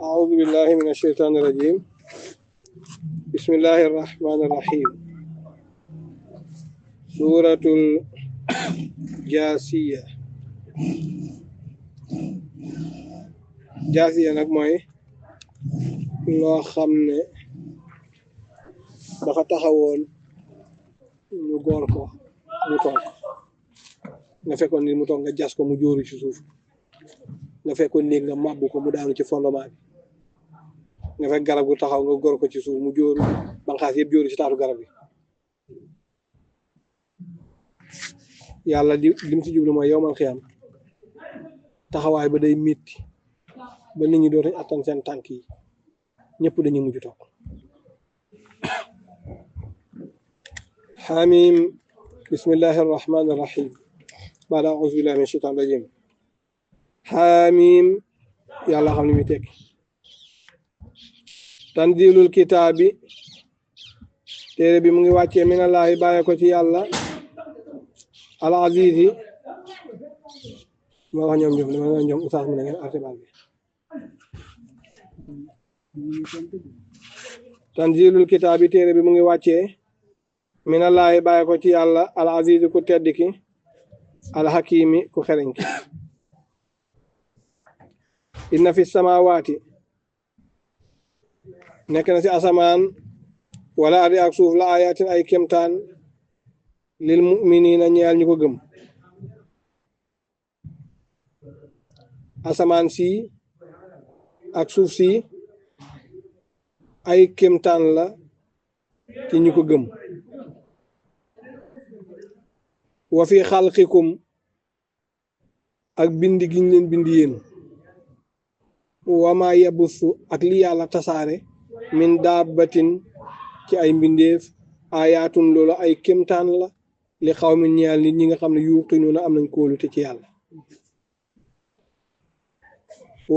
أعوذ بالله من الشيطان الرجيم. بسم الله الرحمن الرحيم. سورة الجاثية. جاثية nag mooy loo xam ne dafa taxawoon ñu góor ko mu toog nga fekkoon ni mu toog nga jas ko mu jóoru ci suuf nga fekkoon néeg nga màbbu ko mu daanu ci fondement bi nga fekk garab gu taxaw nga góor ko ci suuf mu jóoru banqaas yëpp jóoru ci taatu garab bi. yàlla lim ci jublu mooy yowmal xiyaam taxawaay ba day métti ba nit ñi dootuñ attan seen tànk yi ñëpp dañuy mujj toog. xaamim bismillahi arrahmani arrahim baada auzu billahi min shaytaan rajim. xaamim yàlla xam ne mi tekki tanzilul kitaabi téere bi mu ngi wàccee minallaahi bàyyi ko ci yàlla al azizi ma wax ñoom usaas mu ne ngeen artebal bi. tanzilul kitaabi téere bi mu ngi wàccee minallaahi bàyyi ko ci yàlla al azizi ku tedd ki al hakimi ku xereñ ki. inna fi samawaati nekk na ci asamaan wala ardi ak suuf la ayatin ay kemtaan lil mu'minina ñeel ñu ko gëm. asamaan si ak suuf si ay kemtaan la ci ñu ko gëm. wa fi xalqikum ak bindi giñ leen bindi yéen. wama yabusu ak li yàlla tasaare min daabatin ci ay mbindeef ayaatun loolu ay kemtaan la li xawmin ñeel nit ñi nga xam ne yuuqinuuna am nañ kóolute ci yàlla.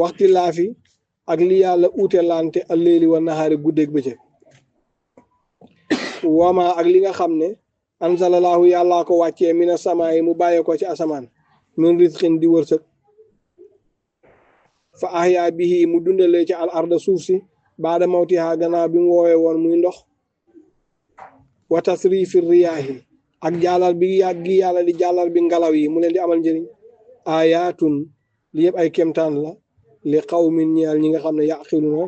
waxti laafi ak li yàlla uute lante al leeli wa nahaari guddeeg bëccëg. wama ak li nga xam ne anzalallahu yàllaa ko wàccee mina samaa yi mu bàyyee ko ci asamaan min rizqin di wërsëg. fa ahyaa bihi mu dundalee ci al arda suuf si baada mawtiha gannaaw bi mu woowee woon muy ndox. wa tasrifi riyaahi ak jàllal bi gi yàlla di jàllal bi ngelaw yi mu leen di amal njëriñ. ayaatun li yëpp ay kemtaan la li qawmin ñeel ñi nga xam ne yaqiluna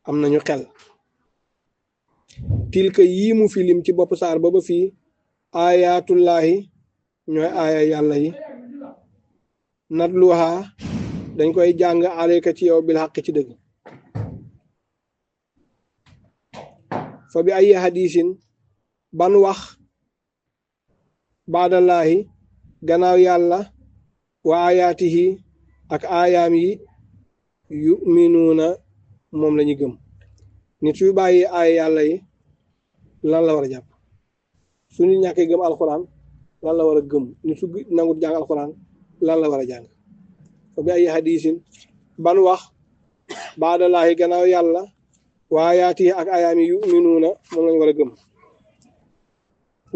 am nañu xel. tilka yii mu filim ci bopp saar ba fii ayaatullaahi ñooy aaya yàlla yi. natluha dañ koy jàng alayka ci yow bil xaq ci dëgg. fa bi ay hadisin ban wax baadallaahi gannaaw yàlla wa ayaatihi ak aayaam yi yuminuuna moom la ñu gëm. nit suy bàyyi aaya yàlla yi lan la war a jàpp? su nit ñàkkee gëm alxuraan lan la war a gëm? nit su nangut jàng alxuraan lan la war a jàng? fa bi ay hadisin ban wax baadallaahi gannaaw yàlla wa ayaatihi ak aayaam yi yuminuuna moom lañu war a gëm.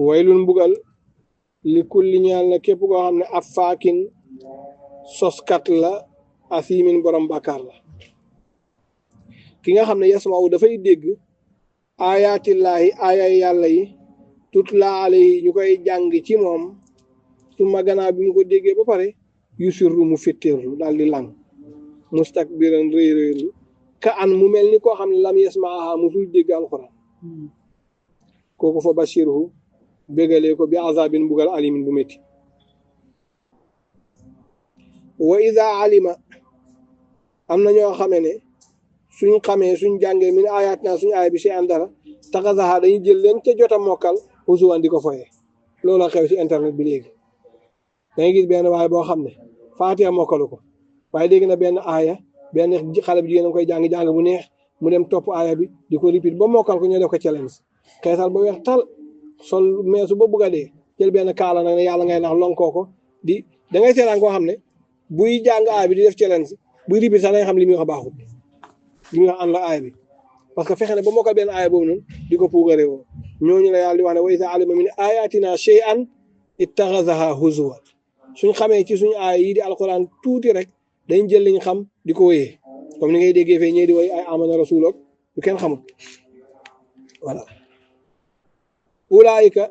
waylun mbugal li kulli ñeel na képp koo xam ne ab faakin soskat la asimin borom bàkkaar la. ki nga xam ne yasma'u dafay dégg ayaatillaahi aayay yàlla yi tutla alayhi ñu koy jàng ci moom suma gannaaw bi mu ko déggee ba pare yusirru mu fetteerlu daal di lang mustakbiran réy ka an mu mel ni koo xam ne lam yasma'aha musul dégg alxuraan. kooku fa bashiruhu bégalee ko bi azabin mbugal alimin bu métti. wa ida alima am na ñoo xamee ne suñ xamee suñ jàngee min ayat naa suñ aaya bi see an dara taxasaha dañuy jël leen ca jota mokkal usuwan di ko foyee. loolu xew ci internet bi léegi dangay gis benn waaye boo xam ne faatiha mokkalu ko waaye dégg na benn aaya benn xale bi jigéen a koy jàng bu neex mu dem topp aaya bi di ko repeat ba mokkal ko ñoo def ko challenge xeesal ba weex tal sol meesu ba bugg a dee jël benn kaala nag ne yàlla ngay nax lonkoo ko di da ngay seetaan koo xam ne buy jàng aaya bi di def challenge buy repeat sax da nga xam li muy wax baaxul li muy wax an la aaya bi parce que fexe ne ba mokkal benn aaya boobu noonu di ko puugaree woo. ñooñu la yàlla di wax ne wa iza alima min ayatina shay'an ittaxazaha huzwa suñ xamee ci suñu aaya yi di alquran tuuti rek dañ jël liñ xam di ko wéyee comme ni ngay déggee fee ñee di way ay amana rasul ak lu kenn xamul voilà ulaayika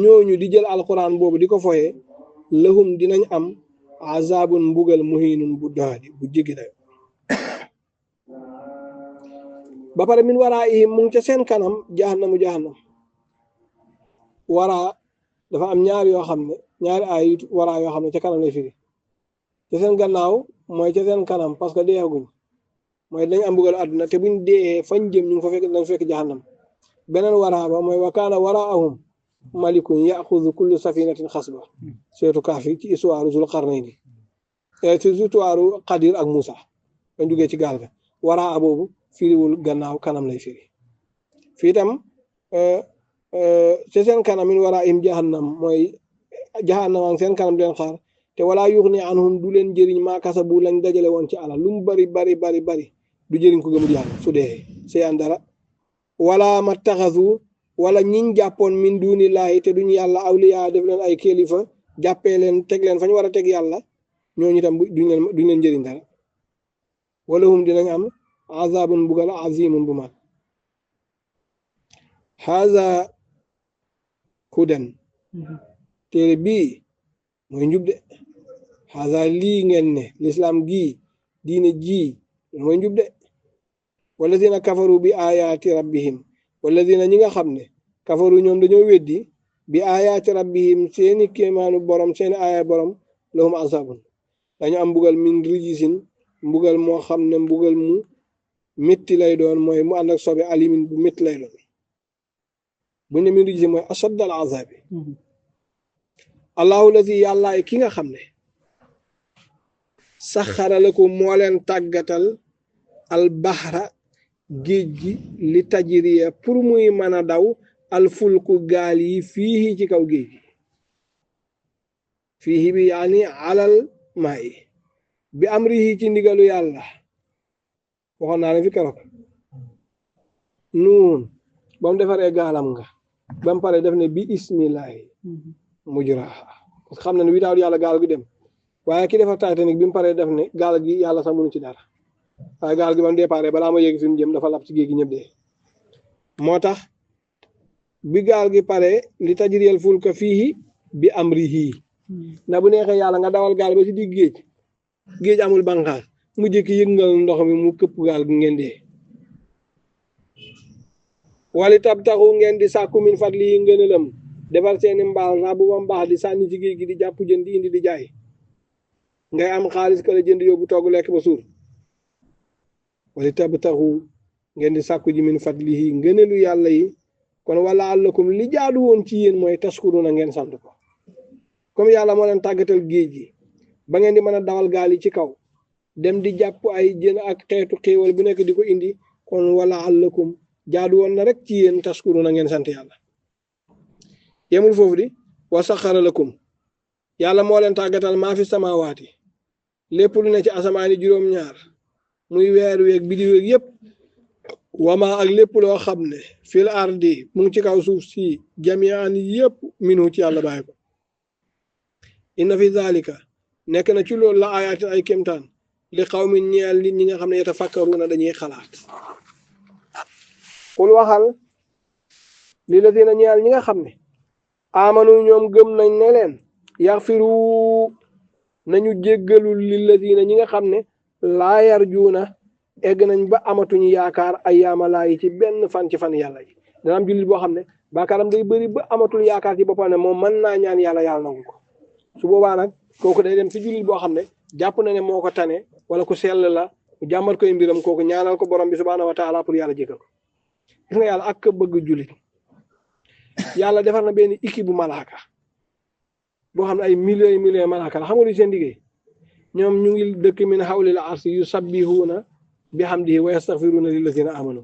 ñooñu di jël alquran boobu di ko foyee lahum dinañ am azabun mbugal muhinun bu doxadi bu jéggi dayo ba pare min waraa ihim mu ngi ca seen kanam jahannam waraa dafa am ñaar yoo xam ne ñaari ay waraa yoo xam ne ca kanam lay firi ca seen gannaaw mooy ca seen kanam parce que deeaguñ mooy dañ am mbugal àdduna te buñ dee fañ jëm ñu ngi fa fekk dañ fekk jahannam beneen waraa ba mooy wa kaana waraahum malikun yaxudu kullu safinatin xasba surtout kaafi ci histoire Zul Qarnayni ci histoire Qadir ak Moussa dañ jógee ci gaal ga waraa boobu firiwul gannaaw kanam lay firi fii tam ci seen kanam min waraahim jahannam mooy jahannam ak seen kanam den xaar te walaa yuxni anhum du leen jëriñ maa kasabu lañ dajale woon ci alal lu mu bari du jëriñ ko gëmul yàlla su dee seyan dara wala mattaxasu wala ñiñ jàppoon min dunillahi te duñ yàlla awliya def leen ay kilifa jàppee leen teg leen fañ war a teg yàlla ñooñu tam duñ leen jëriñ dara wala hum dinañ am azabun bugal azimun bu mag haza hudan téere bii mooy njub de haza lii ngeen ne l'islam gii diine ji mooy njub de walladina kafaru bi ayaati rabbihim walladina ñi nga xam ne kafaru ñoom dañoo weddi bi ayaati rabbihim seeni kéemaanu borom seeni aaya borom lahum azabun dañu am mbugal min rijisin mbugal moo xam ne mbugal mu métti lay doon mooy mu ànd ak sobe alimin bu métti lay doon bu ne min rijisin mooy asaddal azabi allahu lazi yàllaay ki nga xam ne saxara lakum moo leen tàggatal al bahra géej gi li tajriya pour muy mën a daw al fulku gaal yi fii ci kaw géej gi fii bi yaani alal maa yi bi amrihi ci ndigalu yàlla waxoon naa ne fi keroog nuun ba mu defaree gaalam nga ba mu pare def ne bi ismillahi mujraha parce que xam na ne witaaw yàlla gaal gi dem waaye ki defar Titanic bi mu paree def ne gaal gi yàlla sax mënu ci dara waaye gaal gi ba mu déparé balaa ma yegg fi mu jëm dafa lap ci géej gi ñëpp dee moo tax bi gaal gi pare li tajriyal fulka fiihi bi amrihi na bu neexee yàlla nga dawal gaal ba ci digg géej amul bànqaas mu jëkki yëngal ndox mi mu këpp gaal gi ngeen dee wali tab taxu ngeen di sàkku min fadli yi ngëneelam defar seeni mbaal rabu ba mbaax di sànni ci géej gi di jàpp jën di indi di jaay ngay am xaalis ka la jënd yóbbu togg lekk ba suur wali tab taxu ngeen di sàkku ji min fadlihi ngëneelu yàlla yi kon wala allakum li jaadu woon ci yéen mooy taskuru na ngeen sant ko comme yàlla moo leen tàggatal géej gi ba ngeen di mën a dawal gaal yi ci kaw dem di jàpp ay jën ak xeetu xéewal bu nekk di ko indi kon wala allakum jaadu woon na rek ci yéen taskuru na ngeen sant yàlla yemul foofu di wa saxara lakum yàlla moo leen tàggatal maa fi samawaati lépp lu ne ci asamaani juróom-ñaar muy weer weeg bidiw weeg yépp wama ak lépp loo xam ne fil ardi mu ngi ci kaw suuf si jamian yépp minu ci yàlla bàyyi ko inna fi zalika nekk na ci loolu la ayaatin ay kémtaan li qawmin ñeel nit ñi nga xam ne yatafakkaruna dañuy xalaat kul waxal li la dina ñeel ñi nga xam ne amanu ñoom gëm nañ ne leen yaxfiru nañu jéggalul li la dina ñi nga xam ne laa yarjuuna egg nañ ba amatuñu yaakaar ay yaamalaa yi ci benn fan ci fan yàlla yi dana am jullit boo xam ne baakaaram day bëri ba amatul yaakaar ci boppam ne moom mën naa ñaan yàlla yàlla nangu ko su boobaa nag kooku day dem ci jullit boo xam ne jàpp na ne moo ko tane wala ku sell la jàmmat koy mbiram kooku ñaanal ko borom bi subhaanahu wa taala pour yàlla jéggal ko gis nga yàlla ak bëgg jullit yàlla defar na benn équipe bu malaaka boo xam ne ay millions malaaka la xam nga lu seen liggéey ñoom ñu ngi dëkk min hawlil arsi yu sabbihuuna bi hamdihi wa yastaghfiruuna lillazina amanu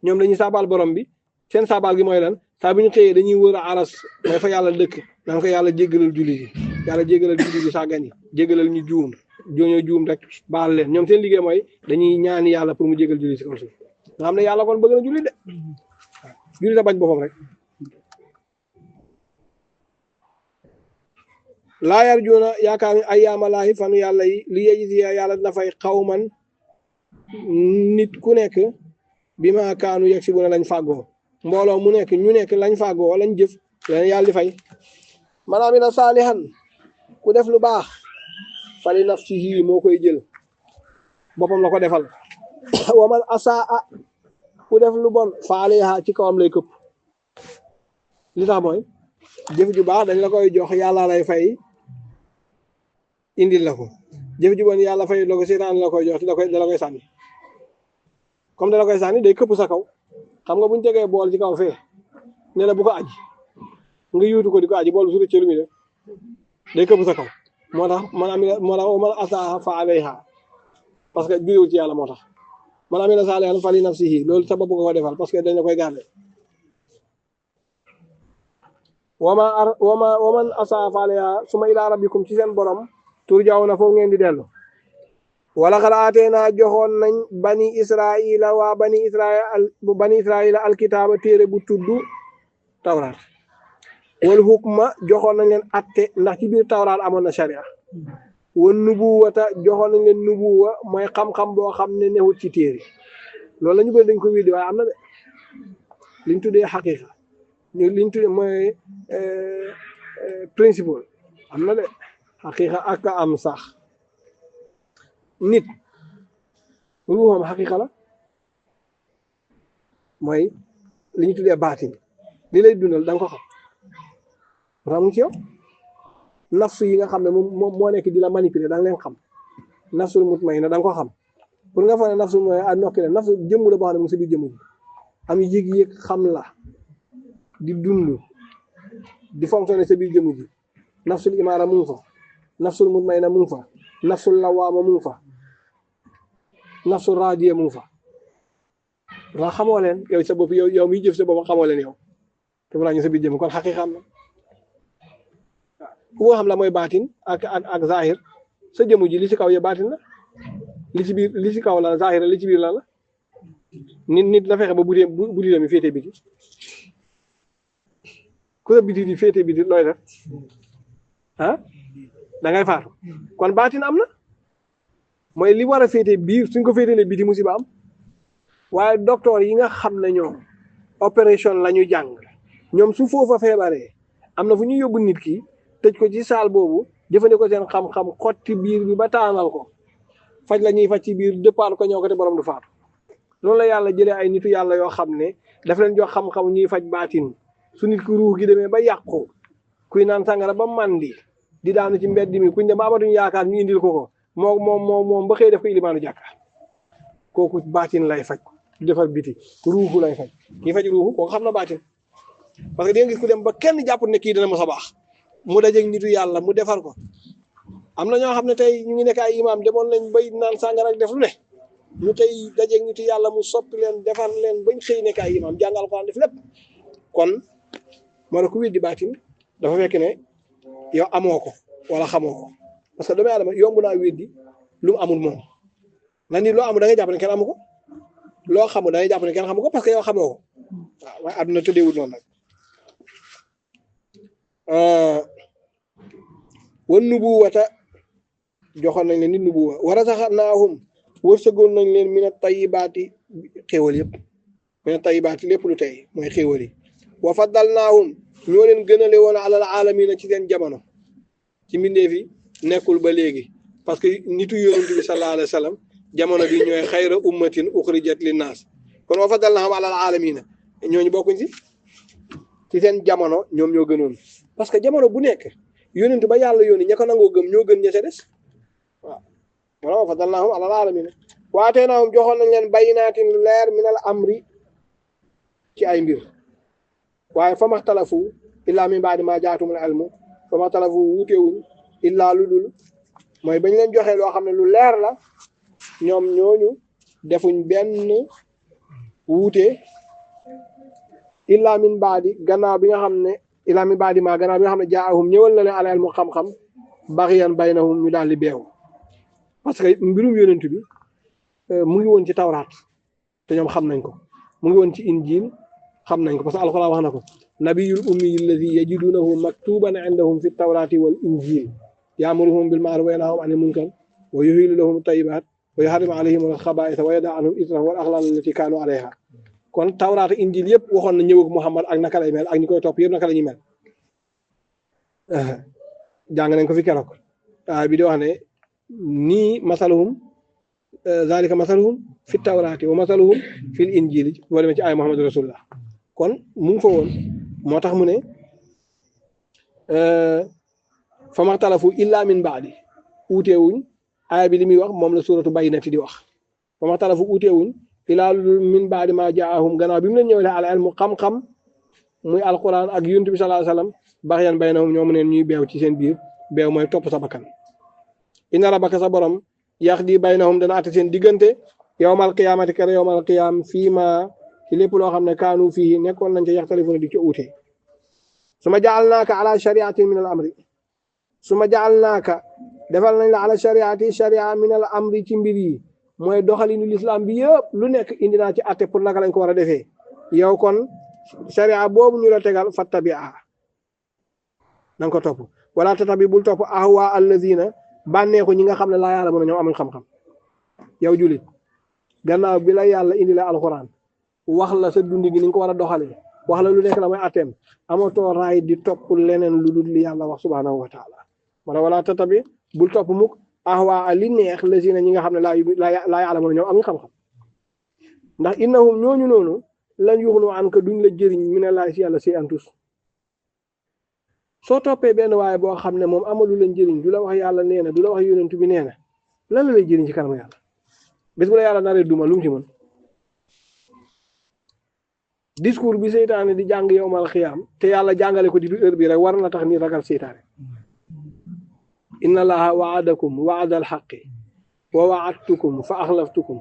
ñoom dañuy saabal borom bi seen saabal gi mooy lan saa bu ñu xëyee dañuy wër a aras mooy fa yàlla dëkk naan ko yàlla jéggalal jullit yi yàlla jéggalal jullit yi sàggan yi jéggalal ñu juum ñoo juum rek baal leen ñoom seen liggéey mooy dañuy ñaan yàlla pour mu jéggal jullit si kaw suuf nga xam ne yàlla kon bëgg na jullit de jullit a bañ boppam rek laa yarjuuna yaakaar ni ayyaama laahi fanu yàlla yi li yejisi yàlla dina fay xawman nit ku nekk bi ma kaanu yegg si bu ne lañ fàggoo mbooloo mu nekk ñu nekk lañ fàggoo lañ jëf leen yàlla di fay man amila saalihan ku def lu baax fali nafsihi moo koy jël boppam la ko defal wa man asaa ku def lu bon fa alayha ci kawam lay këpp li tax mooy jëf ju baax dañ la koy jox yàlla lay fay indil la ko jëf ju bon yàlla fay la ko seetaan la koy jox da la koy sànni comme da la koy sànni day këpp sa kaw xam nga buñ tegee bool ci kaw fee ne la bu ko aji nga yuutu ko di ko aji bool bi su dee cëru mi def day këpp sa kaw moo tax man asaa fa alayha parce que jurewul ci yàlla moo tax man amila saalihan fali nafsihi loolu sa bopp nga ko defal parce que dañ la koy garder waman asaa fa alayha suma ila rabbikum ci seen borom turja'una foofu ngeen di dellu wala xad aateenaa joxoon nañ bani israila alkitaaba téere bu tudd tawraat wal hukma joxoon nañ leen atte ndax ci biir tawraat amoon na sharia wan nubuwata joxoon nañ leen nubuwa mooy xam-xam boo xam ne newut ci téere loolu la ñu bëri dañ ko weddi waaye am na de liñ tuddee xaqiqa liñ tuddee mooy principal am na de xaqiqa ak am sax nit ruuxam xaqiqa la mooy li ñu tuddee baatin li lay dundal da nga ko xam ramu ci yow nafsu yi nga xam ne moom moo nekk di la manipuler da nga leen xam nafsul mutmainna da nga ko xam pour nga foog ne nafsul mooy a nokki la nafsu jëmm la boo xam ne mu si biir jëmm ji am yëg-yëg xam la di dund di fonctionner sa biir jëmm ji nafsul imaara mu ngi fa nafsul mutmainna mu ngi fa nafsul lawaama mu ngi fa nafsul raadiya mu ngi fa waa xamoo leen yow sa bopp yow miy jëf sa bopp xamoo leen yow te mu ñu sa biir jëmm kon xaqi xam na ku nga xam la mooy baatin ak zahir sa jëmm ji li ci kaw ya baatin la li ci biir li ci kaw la zahir li ci biir la la nit la fexe ba bu di mi féete biti ku sa biti di féete biti looy def ah da ngay faatu kon baatin am na mooy li war a féete biir suñ ko féetee biti musiba am waaye docteur yi nga xam ne ñoom opération la ñu jàng ñoom su foofa feebaree am na fu ñu yóbbu nit ki tëj ko ci saal boobu jëfandikoo seen xam-xam xotti biir bi ba taanal ko faj la ñuy faj ci biir départ ko ñëw ko te borom du faatu loolu la yàlla jëlee ay nitu yàlla yoo xam ne daf leen jox xam-xam ñuy faj baatin su nit ku ruux gi demee ba yàqu kuy naan sàngara ba mandi di daanu ci mbedd mi kuñ dem ba amatuñ yaakaar ñu indil ko moom ba xëy def ko ilimaanu jàkka kooku baatin lay faj defar biti ruuxu lay faj kii faj ruuxu kooku xam na baatin parce que di nga gis ku dem ba kenn jàpp ne kii dana mos a baax mu dajeeg nitu yàlla mu defar ko am na ñoo xam ne tey ñu ngi nekk ay imaam demoon nañ bay naan sàngara ak def lu ne ñu tey dajeeg nitu yàlla mu soppi leen defar leen bañ xëy nekk ay imaam jàngal ko def lépp kon moo tax ku weddi baatin dafa fekk ne yow amoo ko wala xamoo ko parce que doomu aadama yomb naa weddi lu mu amul moom na ni loo amul da ngay jàpp ne kenn amu ko loo xamul da ngay jàpp ne kenn xamu ko parce que yow xamoo ko waaw waaye àdduna tëddeewul noonu nag wan nubuwata joxoon nañ leen nit nubuwa warasaxnaahum wërsëgoon nañ leen mina tayyibaati xéewal yëpp mina tayyibaati lépp lu tey mooy xéewal yi wa faddalnaahum ñoo leen gënale woon alal aalamiina ci seen jamono ci mbindeef yi nekkul ba léegi parce que nitu yonent bi sallallahu alayhi wa sallam jamono bi ñooy xayra ummatin uxrijat linnaas kon wa faddalnaahum alal aalamiina ñooñu bokkuñ ci seen jamono ñoom ñoo gënoon parce que jamono bu nekk yonent ba yàlla yónni ña ko nangoo gëm ñoo gën ña ca des waaw wala fa dalnaahum alal aalamiin waateenaahum joxoon nañ leen bayyinaatin leer minal amri ci ay mbir waaye fa maxtalafu illaa min baadi maa jaatumul ilmu fa maxtalafu wuutewuñ illaa lu dul mooy bañ leen joxee loo xam ne lu leer la ñoom ñooñu defuñ benn wuute illaa min baadi gannaaw bi nga xam ne illaa min baadi maa gannaaw bi nga xam ne jaahum ñëwal na leen al ilmu xam-xam baxiyan baynahum ñu daal di beew parce que mbirum yonent bi mu ngi woon ci tawraat te ñoom xam nañ ko mu ngi woon ci injil xam nañ ko parce que alxuraan wax na ko nabiyul ummi alladi yajidunahu maktuban indahum fi tawraati wal injil yaamuruhum bil ma'ruf wa yanhahum anil munkar wa yuhillu lahum tayyibaat wa yuharrimu alayhim al-khaba'itha wa yada'u anhum israhum wal aghlal allati kanu alayha kon tawraat injil yëpp waxoon na ñëwug Muhammad ak naka lay mel ak ñi koy topp yëpp naka la ñuy mel jàng nañ ko fi keroog bi di wax ne nii masaluhum zalika masaluhum fi tawraati wa masaluhum fil injili boo demee ci ay Muhammadu rasulullah kon mu ngi fa woon moo tax mu ne fa maxtalafu illa min baadi uuteewuñ aaya bi li muy wax moom la suuratu bayyinati di wax fa maxtalafu uuteewuñ illaa min baadi ma jaahum gannaaw bi mu leen ñëwee al ilmu xam-xam muy alquran ak yonent bi sallallahu alayhi wasallam baxyan baynahum ñoomu neen ñuy beew ci seen biir beew mooy topp sa bakkan inna rabbaka sa borom yaxdi baynahum dana atte seen diggante yawmal qiyaamati kere yawmal qiyaam fii ma ci lépp loo xam ne kaanu fii nekkoon nañ ca yaxtalifuna di ci uute suma jaalnaaka ala shariatin min al amri suma jaalnaaka defal nañ la ala shariati sharia min al amri ci mbir yi mooy doxalinu l'islam bi yëpp lu nekk indi naa ci atte pour naka lañ ko war a defee yow kon sharia boobu ñu la tegal fattabi'a na nga ko topp wala tatabi bul topp ahwa alladina bànneexu ñi nga xam ne laa yàlla mën a ñoom amuñ xam-xam yow julit gannaaw bi la yàlla indi la alxuraan wax la sa dundi gi ni nga ko war a doxalee wax la lu nekk la mooy atteem amatoo raay di topp leneen lu dul li yàlla wax subhanahu wa taala mana wala tatabi bul topp mukk ahwa li neex lazina ñi nga xam ne laa yàlla mën a ñoom amuñ xam-xam ndax innahum ñooñu noonu lan yuxnu an ka duñ la jëriñ mi ne laay si yàlla si antus soo toppee benn waaye boo xam ne moom amalu la njëriñ du la wax yàlla nee na du la wax yonent bi nee na lan la lay jëriñ ci kanamu yàlla bés bu la yàlla naree duma lu mu ci mën discours bi seytaane di jàng yowmal xiyaam te yàlla jàngale ko di du heure bi rek war na tax ni ragal seytaane inna allaha waadakum waada alxaqi wa waadtukum fa axlaftukum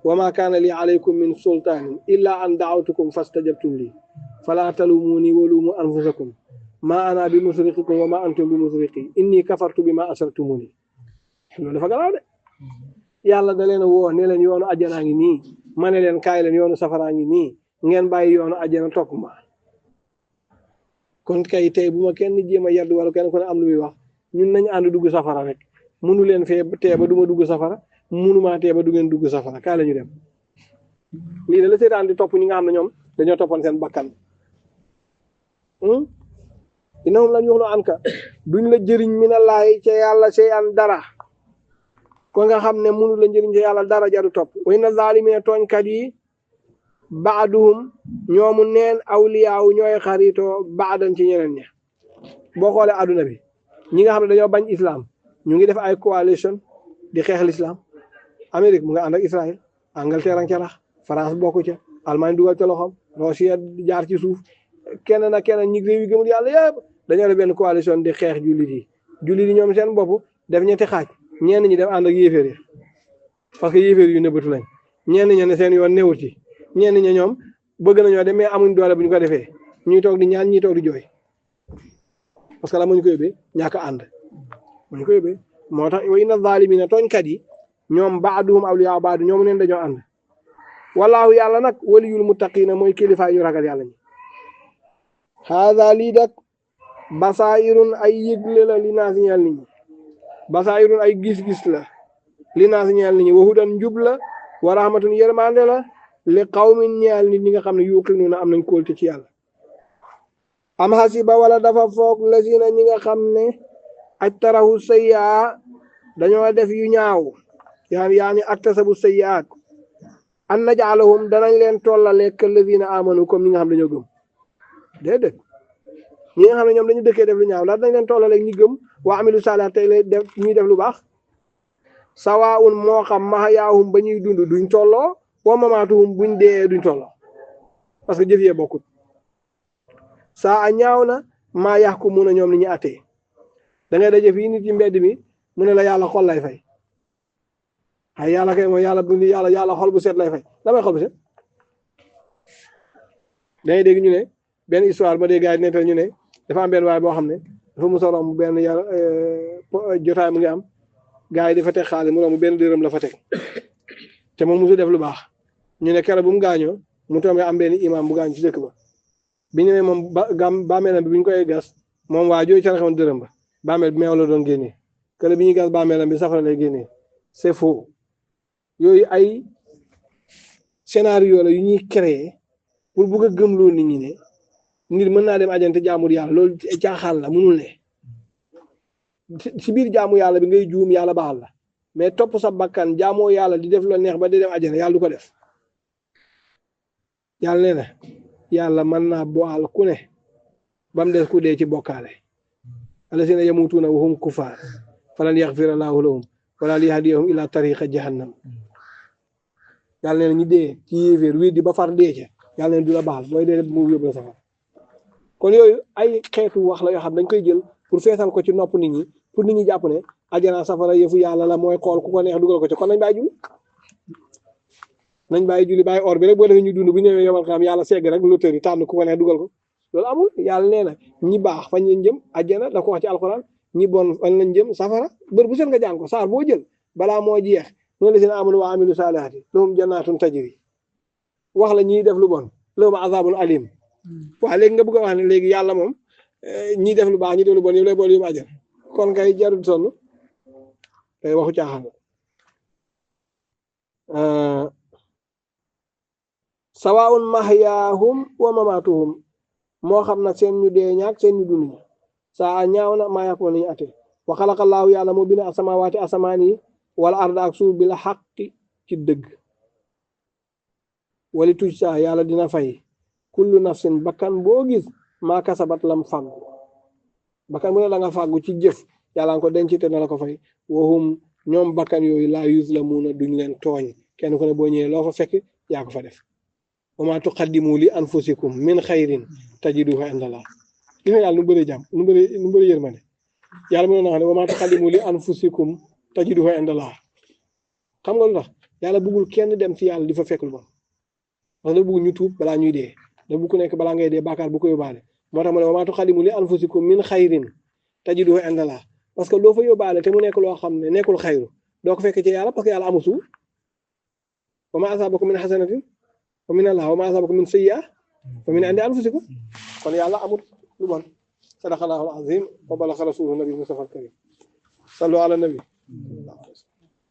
wa ma kaana li alaykum min sultaanin illa an daawtukum fastajabtum li fala talumuuni wa lumu anfusakum ma ana bi musriqikum wa ma antum bi musriqi inni kafartu bi ma asraktumuni loolu dafa garaaw de yàlla da leen woo ne leen yoonu ajjanaa ngi nii ma ne leen kaay leen yoonu safaraa ngi nii ngeen bàyyi yoonu ajjana topp ma kon kay tey bu ma kenn jéem a yedd wala kenn ku ne am lu muy wax ñun nañ ànd dugg safara rek munu leen fee tee ba du ma dugg safara munumaa tee ba du ngeen dugg safara kaay la ñu dem lii de la seytaan di topp ñi nga xam ne ñoom dañoo toppoon seen bakkan innahum lan yuxnu anka duñ la jëriñ minallahi ca yàlla sey an dara ko nga xam ne munu la njëriñ ca yàlla dara jaru topp wa inna zaalimina tooñkat yi baaduhum ñoomu neen awliyaawu ñooy xaritoo baadan ci ñeneen ña boo xoolee adduna bi ñi nga xam ne dañoo bañ islam ñu ngi def ay coalition di xeex l'islam Amérique mu nga ànd ak Israël Angleterre ak ca rax France bokku ca Allemagne dugal ca loxoom Russie jaar ci suuf kenn na kenn ñi réew yi gëmul yàlla yëpp dañoo def benn coalition di xeex jullit yi ñoom seen bopp def ñetti xaaj ñenn ñi dem ànd ak yéeféer yi parce que yéeféer yu nëbbatu lañ ñenn ña ne seen yoon newut ci ñenn ña ñoom bëgg nañoo dem mais amuñ doole bu ñu ko defee ñuy toog di ñaan ñuy toog di jooy parce que la muñ ko yóbbee ñàkk a ànd muñ ko yóbbee moo tax wa inna zaalimina tooñkat yi ñoom baaduhum awliyaa baadu ñoom neen dañoo ànd walaahu yàlla nag waliyul muttaqiina mooy kilifaay ñu ragal yàlla ñi haada lii dak basairun ay yëgle la li naas ñeel nit ñi basairun ay gis-gis la li naas ñeel nit ñi wa hudan njub la wa rahmatun yërmande la li qawmin ñeel nit ñi nga xam ne yuqinuuna am nañ kóolte ci yàlla am hasiba wala dafa foog lazina ñi nga xam ne ajtarahu sayyaa dañoo def yu ñaaw yaani aktasabu sayyaat an naj'alahum danañ leen tollale ka lazina amanu comme ñi nga xam dañoo gëm déedéet ñi nga xam ne ñoom dañu dëkkee def lu ñaaw ndax dañ leen tollale ñi gëm wa amilu saalihaat tey lay def ñuy def lu baax sawaa'un moo xam mahyaahum ba ñuy dund duñ tolloo wa mamaatuhum buñ dee duñ tolloo parce que jëf yee bokkut saa a ñaaw na maa yaxkumuuna ñoom ni ñu attee da ngay daje fii nit ci mbedd mi mu ne la yàlla xol lay fay ay yàlla kay mooy yàlla bu yàlla xol bu set lay fay damay xol bu set dangay dégg ñu ne benn histoire ba dee gars yi nettal ñu ne dafa am benn waay boo xam ne dafa mos a romb benn yàlla jotaay mu ngi am gars yi dafa teg xaalis mu romb benn dërëm la fa teg te moom mosu def lu baax ñu ne keroog bu mu gaañoo mu tombé am benn imam bu gaañ ci dëkk ba bi ñëwee moom bàmmeelam bi ñu koy gas moom waa jooju ca raxoon dërëm ba bàmmeel bi meew la doon génnee kële bi ñuy gas bàmmeelam bi safara lay génnee c'est faux yooyu ay scénario la yu ñuy créer pour bëgg a gëmloo nit ñi ne nit mën naa dem àjjana te jaamul yàlla loolu caaxaan la mënul ne si biir jaamu yàlla bi ngay juum yàlla baal la mais topp sa bakkan jaamoo yàlla di def la neex ba di dem àjjana yàlla du ko def yàlla nee na yàlla mën naa baal ku ne ba mu des ku dee ci bokkaale allasina yamutuuna wa hum kufaar falan yaxfira laahu lahum wala liyahdiyahum ila tariqa jahannam yàlla nee na ñu dee ci yéeféer wii di ba far dee ca yàlla nee na du la baal mooy dee mu yóbbu la safar kon yooyu ay xeetu wax la yoo xam dañ koy jël pour feesal ko ci nopp nit ñi pour nit ñi jàpp ne ajana safara yëfu yàlla la mooy xool ku ko neex dugal ko ci kon nañ bàyyi julli bàyyi or bi rek boo defee ñu dund bu ñëwee yomal xam yàlla segg rek loteur yi tànn ku ko neex dugal ko loolu amul yàlla nee na ñi baax fañ lañ jëm ajana da ko wax ci alxuraan ñi bon fañ lañ jëm safara bër bu seen nga jàng ko saar boo jël balaa moo jeex noonu la seen amanu wa amilu saalihaati lahum jannaatun tajri wax la ñiy def lu bon lahum azaabun alim waaw léegi nga bëgg a wax ne léegi yàlla moom ñi def lu baax ñi def lu bon yow lay boole yu àjjana kon kay jarul sonn kay waxu caaxaan sawaun mahyaahum wa mamaatuhum moo xam nag seen ñu dee ñaak seen ñu dund ñi saa ñaaw na maa yàqoon nañu ate wa xalaqallaahu yàlla moo bind asamawaati asamaan yi wala arda ak suuf bi la xaqi ci dëgg wali tuj saa yàlla dina fay kullu nafsin bakkan boo gis maa kasabat lam fàggu bakkan bu ne la nga fàggu ci jëf yàlla nga ko denc te na la ko fay waxum ñoom bakkan yooyu laa yuzlamuuna duñ leen tooñ kenn ku ne boo ñëwee loo fa fekk yaa ko fa def wa maa tuqaddimu li anfusikum min xayrin tajiduhu indallah gis nga yàlla nu mu bëree jàmm nu mu bëree yërmande yàlla mënoon na xam ne wa maa tuqaddimu li anfusikum tajiduhu indallah xam nga lu tax yàlla bëggul kenn dem ci yàlla di fa fekk lu bon parce que da bëgg ñu tuub balaa ñuy dee da bu ku nekk balaa ngay dee bàkkaar bu ko yóbbaale moo tax ma ne wa maa tuqaddimu li anfusikum min xayrin tajiduhu indallah parce que loo fa yóbbaale te mu nekk loo xam ne nekkul xayru doo ko fekk ci yàlla parce que yàlla amu suuf wa maa asaabakum min xasanatin fa min allah wa maa asaabakum min sayyi'a fa min indi anfusikum kon yàlla amul lu bon sadaqallahu al-azim wa balaga rasuluhu nabi mustafa al karim sallu ala nabi